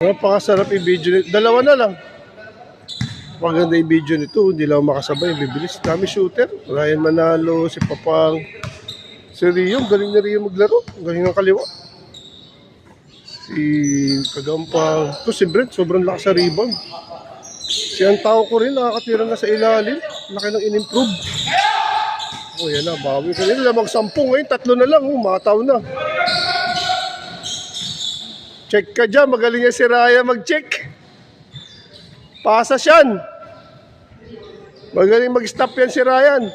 Napakasarap yung video nito. Dalawa na lang. Maganda yung video nito. Hindi lang makasabay. Bibilis. Dami shooter. Ryan Manalo, si Papang. Si Rio. Galing na Rio maglaro. Galing ng kaliwa. Si Kagampang. Ito si Brent. Sobrang lakas sa rebound. Si Antao ko rin. Nakakatira na sa ilalim. Laki ng in-improve. Oh, yan na. Bawi ka nila. Mag-10 ngayon. 3 na lang. Mataw na. Check ka dyan. Magaling yan si Raya mag-check. Pasa siyan. Magaling mag-stop yan si Ryan.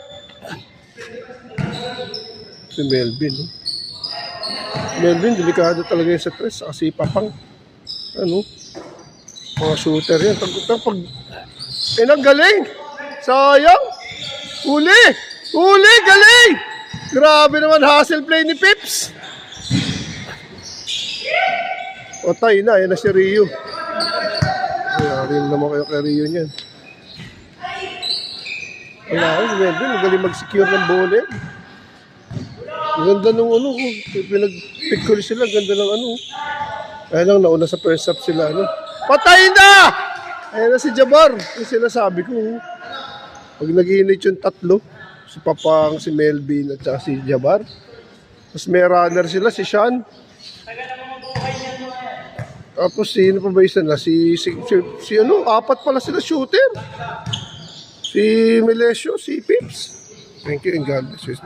Si Melvin. Melvin, delikado talaga yan sa tres. Kasi Papang. Ano? Mga shooter yan. Galing. Sayang. Huli. Huli. Galing. Grabe naman hustle play ni Pips. Patay na, yan na si Rio. Rin naman kayo kay Rio niyan. Wala ko, si Melvin, magaling mag-secure ng bola. Ang ganda nung ano, pinag-pick ko sila, ganda ng ano. Kaya lang, nauna sa first up sila, ano. Patay na! Ayan na si Jabbar. Yung sinasabi ko, pag nag-init yung tatlo, si Papang, si Melvin, at saka si Jabbar. Tapos may runner sila, si Sean. Tapos sino pa ba isa na? Si ano, 4 pala sila shooter. Si Melesio, si Pips. Thank you and God bless you.